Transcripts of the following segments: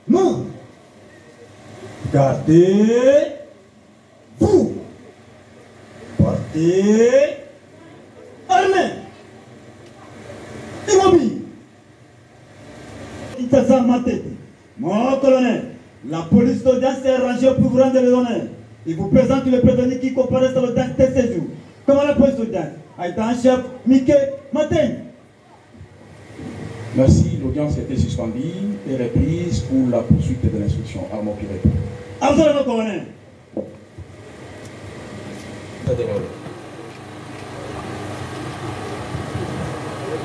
Non. Gardez-vous. Portez armée. Immobile. Mon colonel, la police d'audience est rangée pour vous rendre les honneurs. Il vous présente le prévenu qui comparaît à l'audience de ce jour. Comment la police d'audience a été en chef Mickey Matin. Merci, l'audience a été suspendue et reprise pour la poursuite de l'instruction. Armand qui répond. Absolument, colonel.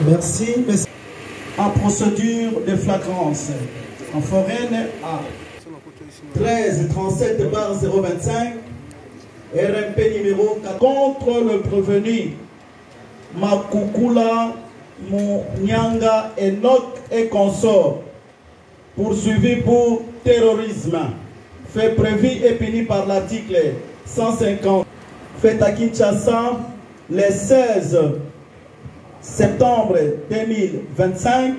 Merci, monsieur. En procédure de flagrance, en foraine à 1337/025, RMP numéro 4, contre le prévenu Makukula Munyanga Enoch et consort, poursuivi pour terrorisme, fait prévu et puni par l'article 150, fait à Kinshasa le 16 septembre 2025,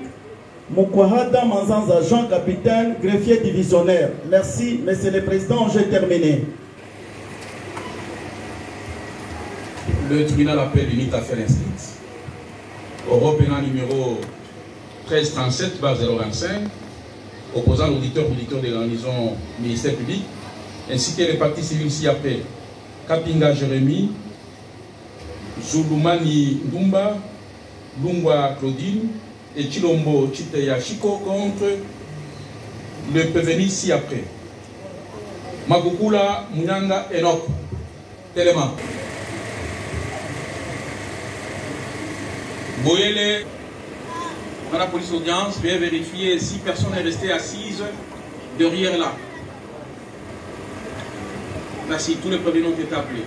Mukwahada Manzanza Jean Capitaine, greffier divisionnaire. Merci, Monsieur le Président, j'ai terminé. Le tribunal appelle l'unité affaire inscrite. Européen numéro 1337/025, opposant l'auditeur de la maison ministère public, ainsi que les partis civils ci-après. Kapinga Jérémy, Zulumani Ndumba, Lungwa Claudine et Chilombo Chiteya Chiko contre le prévenu ci-après. Makukula Munyanga Enoch. Télément. Boyele, dans la police d'audience, veuillez vérifier si personne est resté assise derrière là. Merci, tous les prévenus ont été appelés.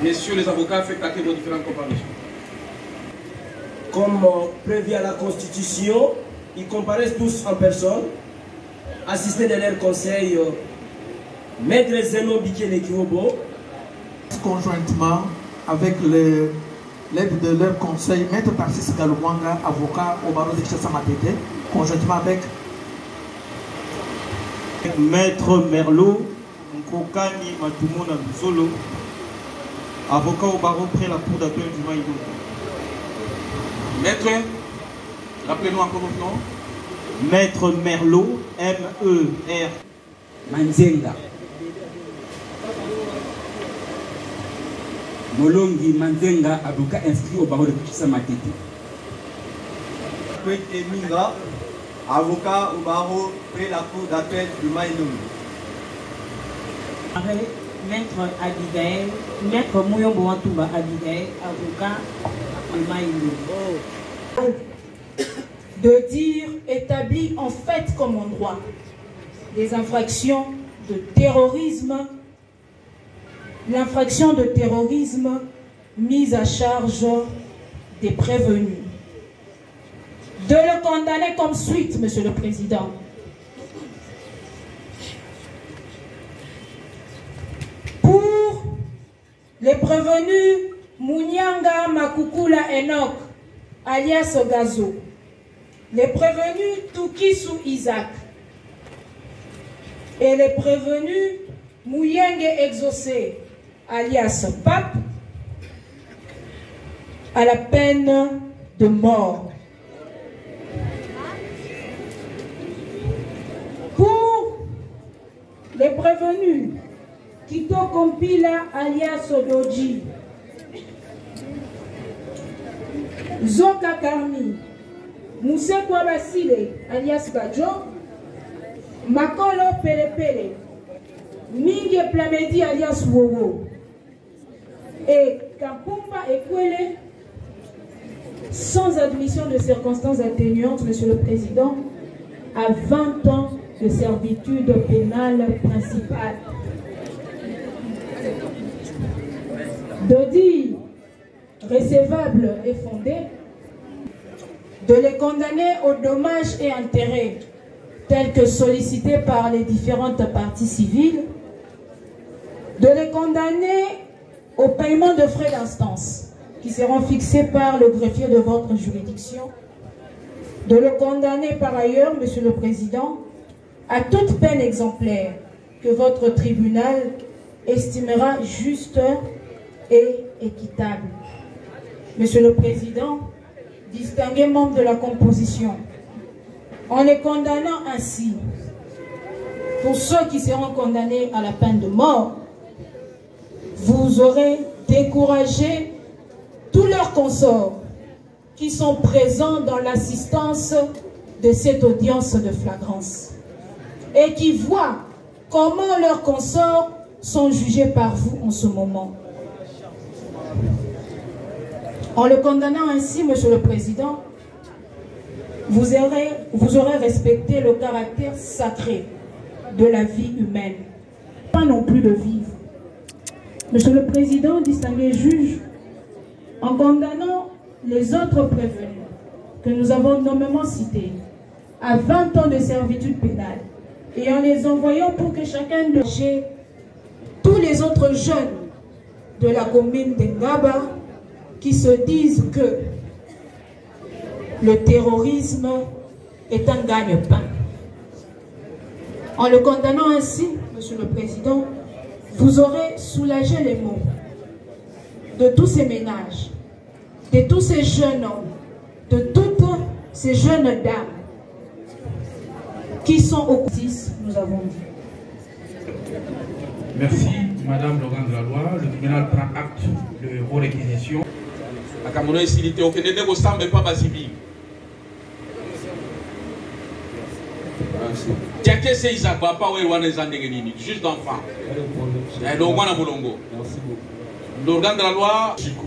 Messieurs les avocats, faites acter vos différentes comparaisons. Comme prévu à la Constitution, ils comparaissent tous en personne, assistés de leur conseil, Maître Zeno Bikele Kiobo. Conjointement avec l'aide de leur conseil, Maître Tarsis Galumanga, avocat au barreau de Kinshasa Matete, conjointement avec Maître Merlot, Nkokani Matumona Zolo, avocat au barreau près la cour d'appel du Maïdo. Maître, rappelez-nous encore votre nom. Maître Merlot, M-E-R. Manzenga. Molongi Manzenga, avocat inscrit au barreau de Kinshasa Matete. Minga, avocat au barreau près la cour d'appel du Maïnoum. Maître Abigail, Maître Mouyombo Wantouba Abigail, avocat du Maïnoum. De dire établi en fait comme en droit des infractions de terrorisme, l'infraction de terrorisme mise à charge des prévenus. De le condamner comme suite, Monsieur le Président. Pour les prévenus Munyanga Makukula Enoch, alias Gazo, les prévenus Tukisu Isaac et les prévenus Mouyenge Exaucé, alias Pape, à la peine de mort. Pour les prévenus Kito Kompila, alias Odoji, Zoka Karmi, Moussekwa Basile, alias Badjo, Makolo Pelepele, Mingue Plamedi, alias Wowo, et Kapumba Ekwele, sans admission de circonstances atténuantes, Monsieur le Président, à 20 ans de servitude pénale principale. De dire recevable et fondé, de les condamner aux dommages et intérêts tels que sollicités par les différentes parties civiles, de les condamner au paiement de frais d'instance qui seront fixés par le greffier de votre juridiction, De le condamner par ailleurs, Monsieur le Président, à toute peine exemplaire que votre tribunal estimera juste et équitable. Monsieur le Président, distingués membres de la composition, en les condamnant ainsi, pour ceux qui seront condamnés à la peine de mort, vous aurez découragé tous leurs consorts qui sont présents dans l'assistance de cette audience de flagrance et qui voient comment leurs consorts sont jugés par vous en ce moment. En le condamnant ainsi, Monsieur le Président, vous aurez respecté le caractère sacré de la vie humaine, pas non plus de vivre. Monsieur le Président, distingué juge, en condamnant les autres prévenus que nous avons nommément cités à 20 ans de servitude pénale et en les envoyant pour que chacun de tous les autres jeunes de la commune de Ngaba qui se disent que le terrorisme est un gagne-pain. En le condamnant ainsi, Monsieur le Président, vous aurez soulagé les maux de tous ces ménages, de tous ces jeunes hommes, de toutes ces jeunes dames qui sont au justice, nous avons dit. Merci, Madame Laurent de la Loi. Le tribunal prend acte de vos réquisitions. La Cameroun est silité au Kennedy, vous ne semblez pas basibi. Tiake se Isaba, pas où est Zandegeni, juste d'enfant. Et donc, on a Bolongo. L'organe de la loi, Chico.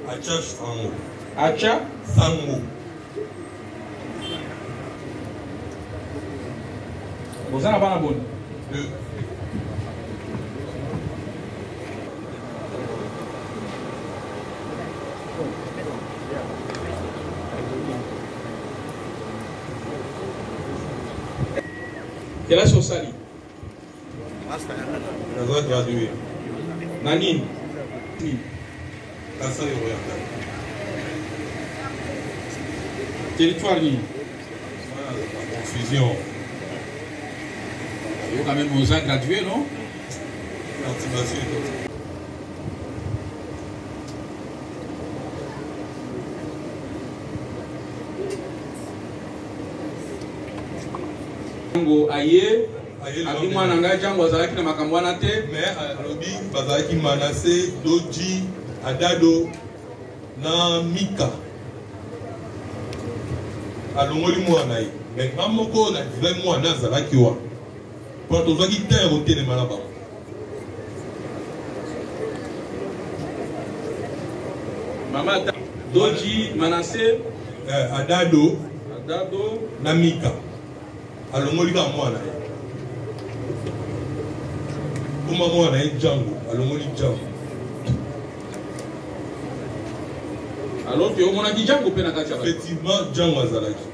Acha Sango. Acha Sango. Vous en avez un bon. Quel âge au sali? Nazoa gradué. Nani? Kasa et Royal. Territoire ni? Confusion. Il y a quand même aux ans gradués, non? L'activation est autre. Aye, abimwana nga jango azalaki na makambo wana te, mais alobi bazalaki Manassé, Doji, Adado na Mika alongoli mwana ye mais nga moko na divai mwana azalaki wa mpona tozwaki terre otelema na bango. Mama Doji, Manassé, Adado na Mika alongoli ka mwana ye kuma mwana ye Django alongoli Django. Alors que on a dit Django pe na kati ya bato. Effectivement Django azalaki.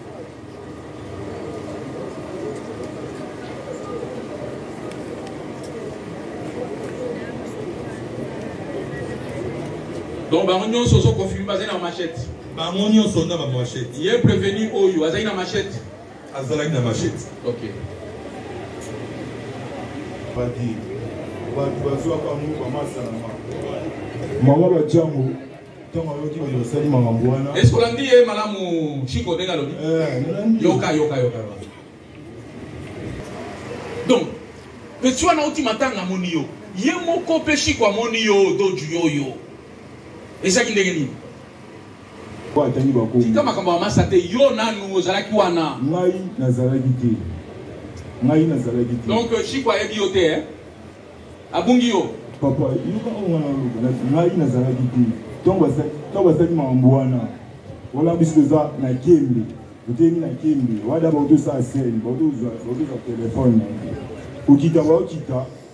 Donc bango nyonso so confirme bazali na machette. Bango nyonso na ba machette. Il est prévenu oyo azali na machette. Azalaki na machette. OK. Badi. Badi bazwa kwa mu kwa masalama. Mama ba Django. Est-ce qu'on a dit Malamu Chico de Galoni? Yoka. Donc, mais tu as un ultimatum à Monio. Yemoko pechi kwa Monio do Juyoyo. Et ça qui n'est rien. Kama kama masate yo nanu zalaki wana. Ngai nazalaki te. Donc Chico a bioté hein. Abungi yo. Papa, yuka ongana luka. Ngai nazalaki te. Donc basali mambo wana wala bisoza na kembe uteni na kembe wada bauto sa sel bauto za telefone ukita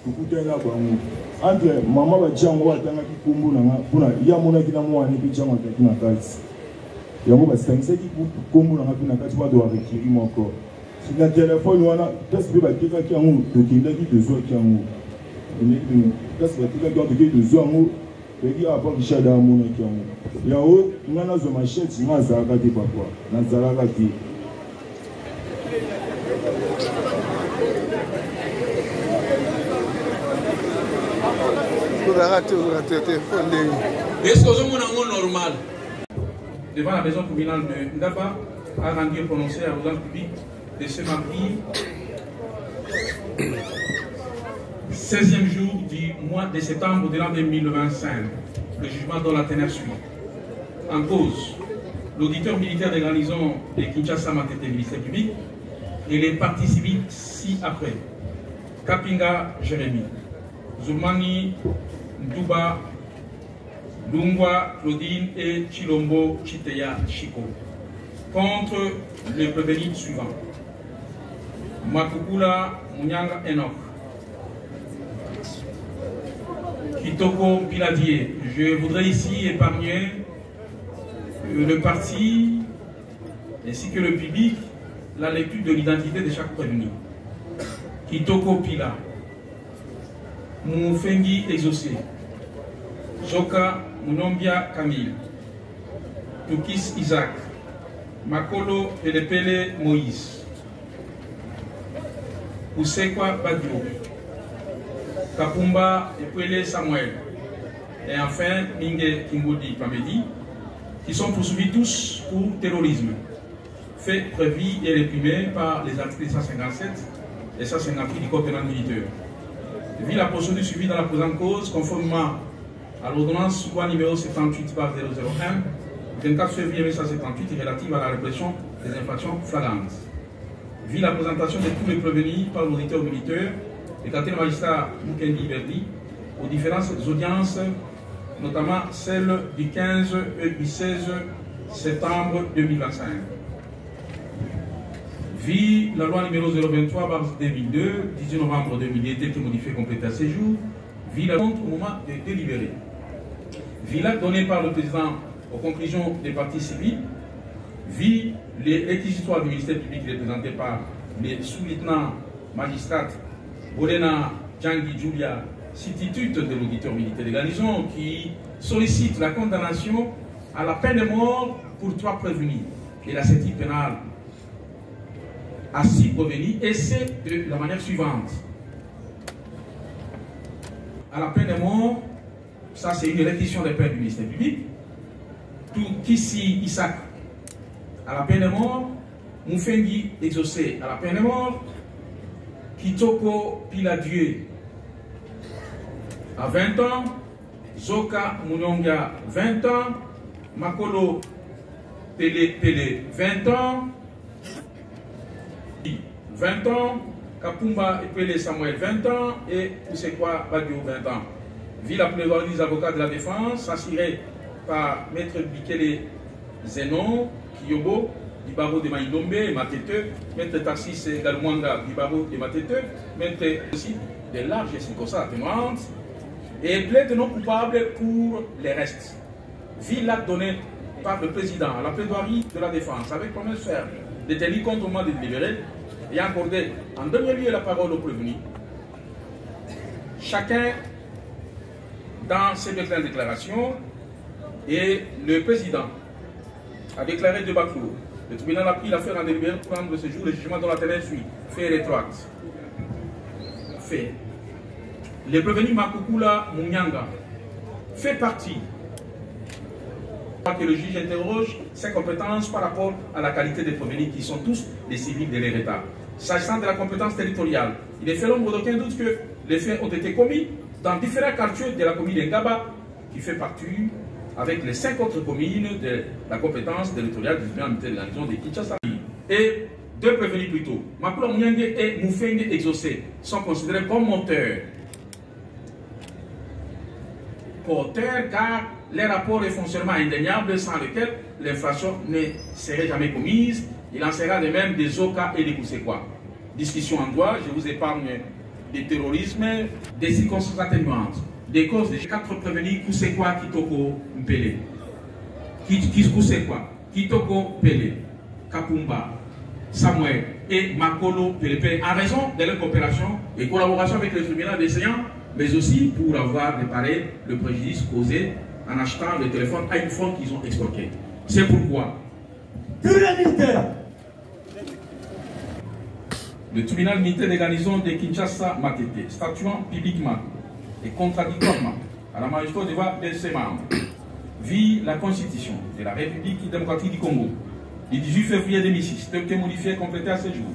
ukutana bango entre mama ba Django watanga kikumbu na kuna ya mona kina mwana pe Django takina kati yango basangisa kikumbu na ngapina kati ba do rekiri moko sina telefone wana test be ba keka kyangu tokenda ki besoin kyangu kasi batikaki wana tokei tozwa yango toyeki apa kishada amonaki yango yango nga nazwa machete nga azalaka te papa nazalaka te est-ce que vous avez normal devant la maison communale de Ndaba a rendu et prononcé à l'audience publique de ce mardi 16e jour du mois de septembre de l'an 2025. Le jugement dans la teneur suit. En cause, l'auditeur militaire des garnisons de Kinshasa Matete, ministère public, et les parties civiles ci-après. Kapinga Jérémy, Zoumani Ndouba, Lungwa Claudine et Chilombo Chiteya Chiko. Contre les prévenus suivants. Makukula Munyanga Enoch. Kitoko Piladier. Je voudrais ici épargner le parti ainsi que le public la lecture de l'identité de chaque prévenu. Kitoko Pila. Moufengi Exaucé. Joka Munombia Camille. Tukis Isaac. Makolo Pelepele Moïse. Usekwa Badio. Kapumba Epwele Samuel. Et enfin Minge Kingodi Pamedi, qui sont poursuivis tous pour terrorisme, fait prévu et réprimé par les articles 157 et 158 du Code pénal militaire. Vu la procédure suivie dans la présente cause, conformément à l'ordonnance loi numéro 78/001, 24 février 1978 relative à la répression des infractions flagrantes. Vu la présentation de tous les prévenus par l'auditeur militaire, le capitaine magistrat Mukendi Berdi, aux différentes audiences, notamment celle du 15 et du 16 septembre 2025. Vu la loi numéro 023/2002, 18 novembre 2002, qui modifiée et complétée à ce jour, vu la compte au moment de délibérer. Vu l'acte donné par le président aux conclusions des parties civiles, vu les réquisitoires du ministère public représentés par les sous-lieutenants magistrats Bolena Djangi Julia, substitute de l'auditeur militaire de garnison, qui sollicite la condamnation à la peine de mort pour 3 prévenus et la saisie pénale à 6 prévenus, et c'est de la manière suivante. À la peine de mort, ça c'est une réquisition des peines du ministère public. Tout Kissi Isaac à la peine de mort, Moufengi Exaucé à la peine de mort, Kitoko Piladieu à 20 ans, Zoka Munonga 20 ans, Makolo Pele 20 ans, 20 ans, Kapumba Epele Samuel 20 ans et Usekwa Badio 20 ans. Vu la plaidoirie des avocats de la défense, assurée par Maître Bikele Zenon, Kiyobo, du barreau de Maïdombe et Matete, Maître Tarsis Galmwanga du barreau de Matete, Maître aussi de larges circonstances atténuantes, et plaide non coupable pour les restes. Vu l'acte donné par le président à la plaidoirie de la défense, avec promesse ferme de tenir compte au moment de délibérer et accorder en dernier lieu la parole au prévenu, chacun dans ses déclarations, et le président a déclaré de Baclou. Le tribunal a pris l'affaire en délibéré pour prendre ce jour le jugement dont la teneur suit. Fait rétroacte. Fait. Le prévenu Makukula Munyanga fait partie que le juge interroge ses compétences par rapport à la qualité des prévenus qui sont tous des civils de leur État. S'agissant de la compétence territoriale, il est fait l'ombre d'aucun doute que les faits ont été commis dans différents quartiers de la commune de Ngaba, qui fait partie avec les 5 autres communes de la compétence territoriale du tribunal militaire de la région de Kinshasa. Et 2 prévenus plus tôt, Makula Munyanga et Moufengi Exaucé, sont considérés comme moteurs. Porteurs, car les rapports de fonctionnement indéniables sans lesquels l'infraction ne serait jamais commise. Il en sera de même des Zoka et des Koussekwa. Discussion en droit, je vous épargne des terrorismes, des circonstances atténuantes, des causes des 4 prévenus Koussekwa, Kitoko, Mpele. Koussekwa, Kitoko, Pele, Kapumba, Samuel et Makolo Pelepe, en raison de leur coopération et collaboration avec le tribunal d'essayant mais aussi pour avoir réparé le préjudice causé en achetant le téléphone iPhone qu'ils ont extorqué. C'est pourquoi le tribunal militaire des garnisons de Kinshasa Matete, statuant publiquement et contradictoirement à la magistrature des voix de ses membres, vit la Constitution de la République démocratique du Congo du 18 février 2006, telle que modifiée et complétée à ce jour,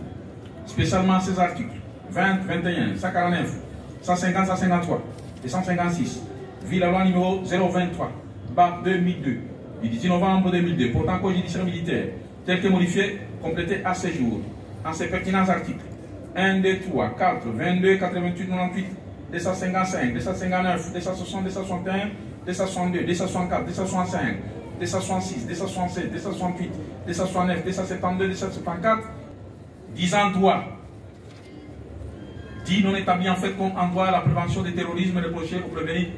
spécialement ses articles 20, 21, 149, 150, 153 et 156, vit la loi numéro 023/2002 du 18 novembre 2002 portant code judiciaire militaire, telle que modifiée, complétée à ce jour, en ses pertinents articles 1, 2, 3, 4, 22, 88, 98, 255, 259, 260, 261, 262, 264, 265, 266, 267, 268, 269, 272, 274, disant droit, dit non établi en fait comme en droit à la prévention du terrorisme reproché au prévenu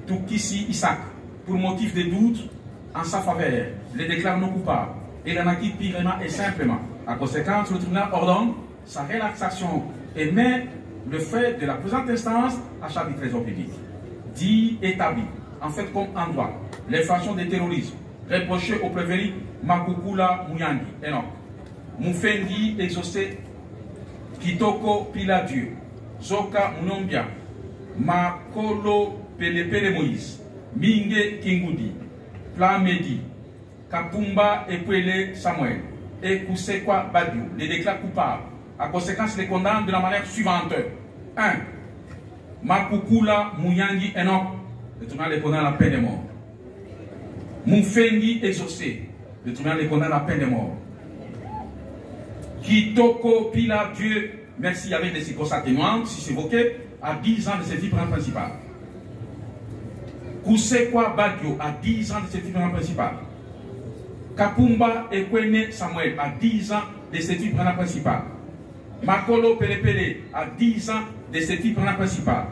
Toukissi Isaac pour motif de doute en sa faveur, le déclare non coupable et l'en acquitte purement et simplement. En conséquence, le tribunal ordonne sa relaxation et met le fait de la présente instance à charge du trésor public. Dit établi, en fait comme en droit, l'infraction de terrorisme reprochée au prévenu Makukula Muyangi, Enoch, Mufendi exaucé, Kitoko Piladieu, Zoka Munombia, Makolo Pelepele Moïse, Minge Kingudi, Plamedi, Kapumba Epwele Samuel et Kusekwa Badiou les déclarent coupables. À conséquence, les condamne de la manière suivante. 1. Makukula Muyangi Enoch, le tribunal les condamne à la peine de mort. Mufendi exaucé, le tribunal les condamne à la peine de mort. Kitoko Piladieu, merci avec des circonstances atténuantes, si c'est évoqué, à 10 ans de cette tribunal principal. Kusekwa Badiou à 10 ans de cette tribunal principal. Kapumba Ekwene Samuel à 10 ans de cette tribunal principal. Makolo Pelepele à 10 ans de cette tribunal principal.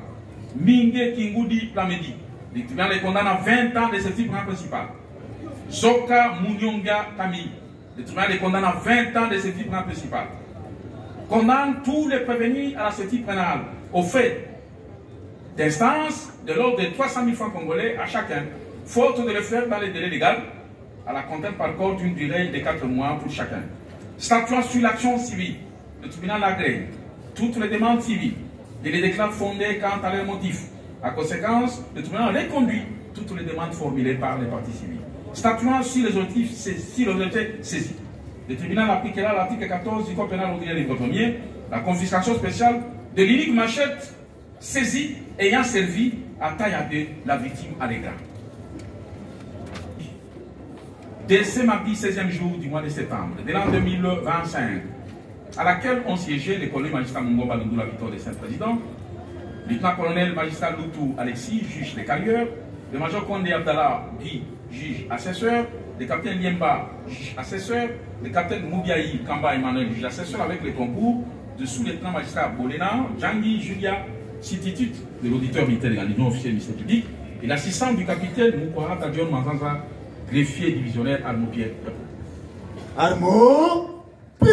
Minge Kingudi Plamedi, le tribunal les condamne à 20 ans de cette tribunal principal. Zoka Munyonga Camille, le tribunal les condamne à 20 ans de cette tribunal principal. Condamne tous les prévenus à la saisie pénale au fait d'instance de l'ordre de 300 000 francs congolais à chacun, faute de le faire dans les délais légaux, à la contrainte par corps d'une durée de 4 mois pour chacun. Statuant sur l'action civile, le tribunal agrée toutes les demandes civiles et les déclare fondées quant à leurs motifs. À conséquence, le tribunal reconduit toutes les demandes formulées par les parties civiles. Statuant sur les objectifs saisis, le tribunal appliquera l'article 14 du Code pénal ordinaire livre 1er, la confiscation spéciale de l'unique machette saisie ayant servi à taillader la victime allégale. Dès ce mardi 16e jour du mois de septembre de l'an 2025, à laquelle ont siégé les collègues magistrat Mungo Balundou, la victoire des 5 présidents, le lieutenant-colonel magistrat Loutou Alexis, juge des carrières, le major Kondé Abdallah Guy, juge assesseur, le capitaine Liemba, juge assesseur, le capitaine Moubiaï Kamba Emmanuel, juge assesseur, avec les concours de sous-lieutenant magistrat Bolena, Djangui Julia, substitut de l'auditeur militaire de la Ligue officielle du ministère public, et l'assistant du capitaine Moukwara Tadion Manzanza, greffier divisionnaire Arnaud Pierre. Arnaud P.